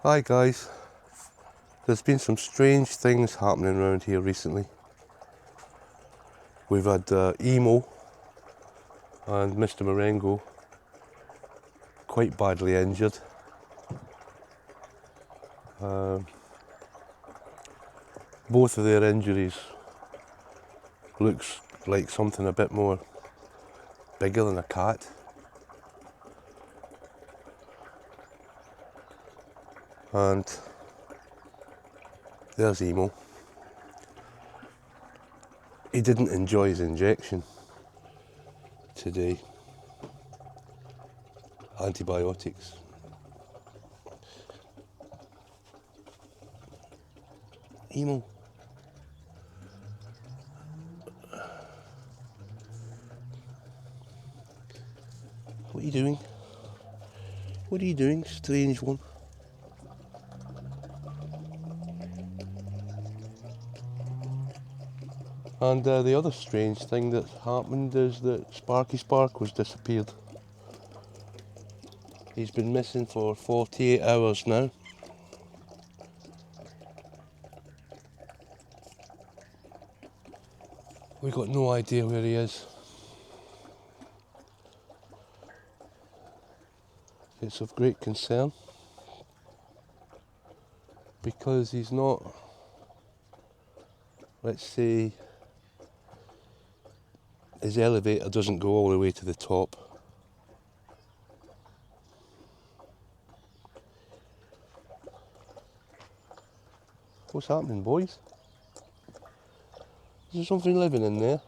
Hi guys, there's been some strange things happening around here recently. We've had Emo and Mr. Marengo quite badly injured. Both of their injuries looks like something a bit more bigger than a cat. And there's Emo. He didn't enjoy his injection today. Antibiotics. Emo. What are you doing? What are you doing, strange one? And the other strange thing that's happened is that Sparky Spark was disappeared. He's been missing for 48 hours now. We've got no idea where he is. It's of great concern because he's not, let's say, his elevator doesn't go all the way to the top. What's happening, boys? Is there something living in there?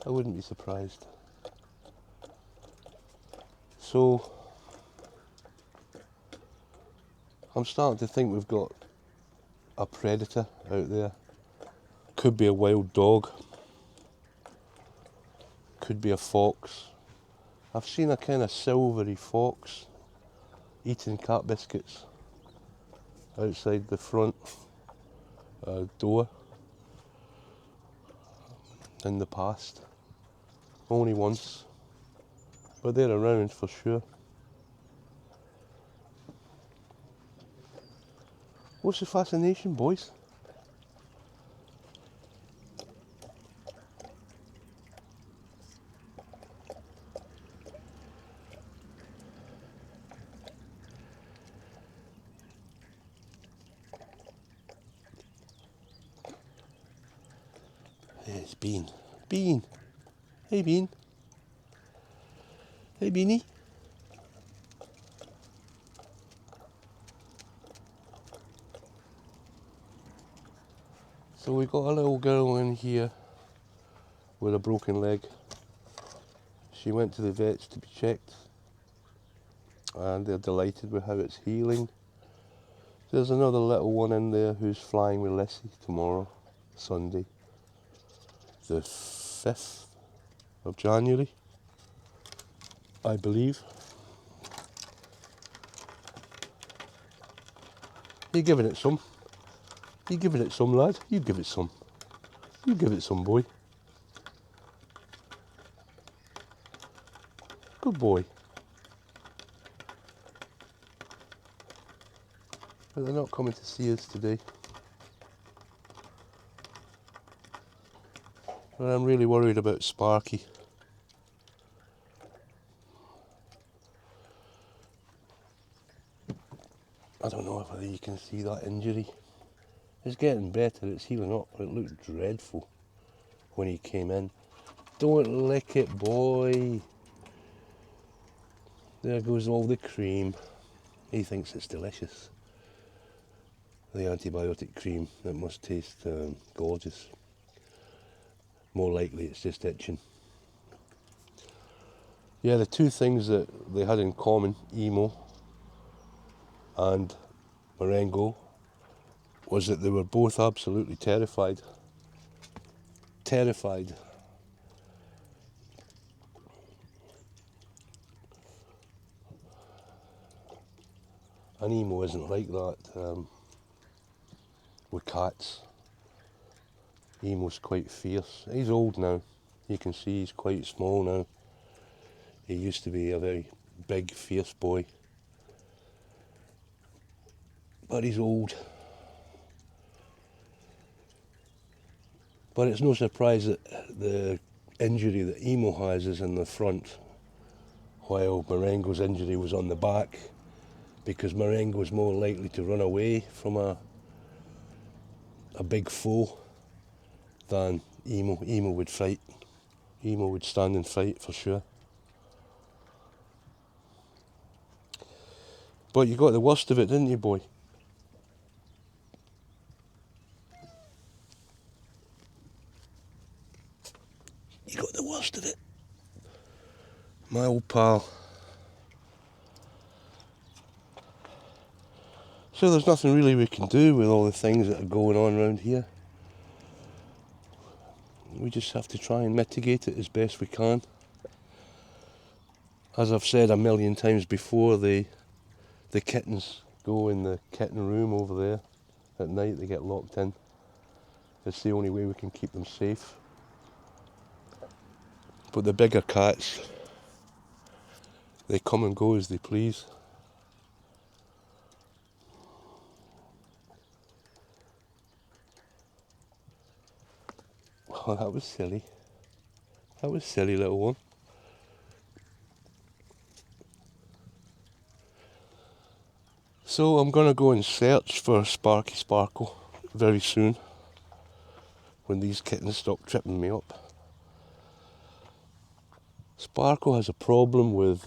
I wouldn't be surprised. So, I'm starting to think we've got a predator out there. Could be a wild dog. Could be a fox. I've seen a kind of silvery fox eating cat biscuits outside the front door in the past. Only once. But they're around for sure. What's the fascination, boys? It's Bean. Bean! Hey Bean! Hey Beanie! So we got a little girl in here with a broken leg. She went to the vets to be checked and they're delighted with how it's healing. There's another little one in there who's flying with Leslie tomorrow, Sunday, the 5th of January, I believe. You giving it some? You giving it some, lad? You give it some. You give it some, boy. Good boy. But they're not coming to see us today. But I'm really worried about Sparky. I don't know whether you can see that injury. It's getting better, it's healing up. It looked dreadful when he came in. Don't lick it, boy. There goes all the cream. He thinks it's delicious. The antibiotic cream that must taste gorgeous. More likely it's just itching. Yeah, the two things that they had in common, Emo and Marengo, was that they were both absolutely terrified. Terrified. And Emo isn't like that with cats. Emo's quite fierce. He's old now. You can see he's quite small now. He used to be a very big, fierce boy. But he's old. But it's no surprise that the injury that Emo has is in the front, while Marengo's injury was on the back, because Marengo is more likely to run away from a big foe than Emo. Emo would fight. Emo would stand and fight for sure. But you got the worst of it, didn't you, boy? You got the worst of it. My old pal. So there's nothing really we can do with all the things that are going on around here. We just have to try and mitigate it as best we can. As I've said a million times before, the kittens go in the kitten room over there at night. They get locked in. It's the only way we can keep them safe. But the bigger cats, they come and go as they please. Oh, that was silly. That was silly, little one. So I'm going to go and search for Sparky Sparkle very soon, when these kittens stop tripping me up. Sparkle has a problem with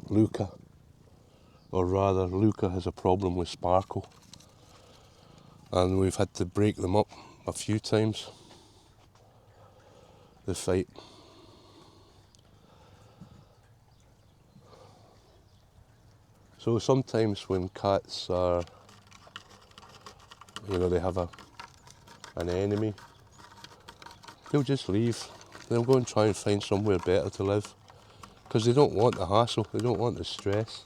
Luca, or rather Luca has a problem with Sparkle, and we've had to break them up a few times, the fight. So sometimes when cats are, they have an enemy, they'll just leave. They'll go and try and find somewhere better to live, because they don't want the hassle, they don't want the stress.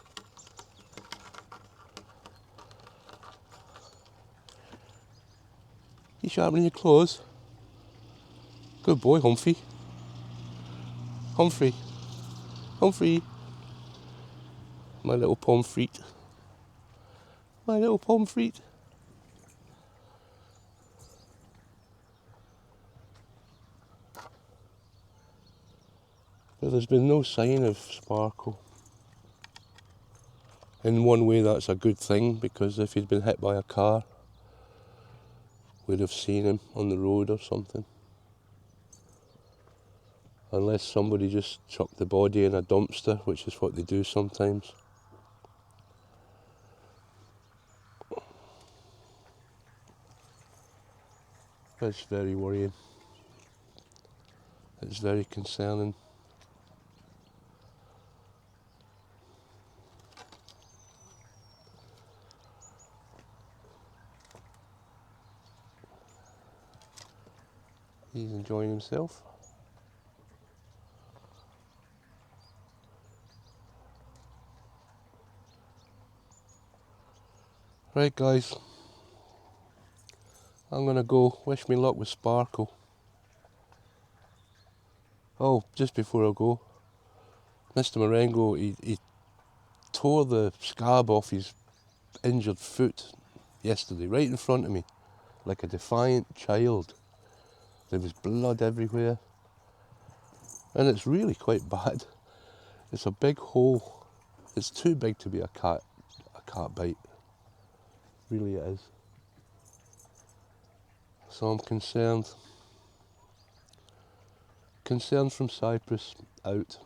You sharpening your claws? Good boy, Humphrey. Humphrey. Humphrey. My little pomfret. My little pomfret. But there's been no sign of Sparkle. In one way that's a good thing, because if he'd been hit by a car, we'd have seen him on the road or something. Unless somebody just chucked the body in a dumpster, which is what they do sometimes. It's very worrying. It's very concerning. He's enjoying himself. Right guys, I'm gonna go. Wish me luck with Sparkle. Oh, just before I go, Mr. Marengo, he tore the scab off his injured foot yesterday, right in front of me, like a defiant child. There was blood everywhere, and it's really quite bad. It's a big hole. It's too big to be a cat bite. Really it is. So I'm concerned. Concerned from Cyprus out.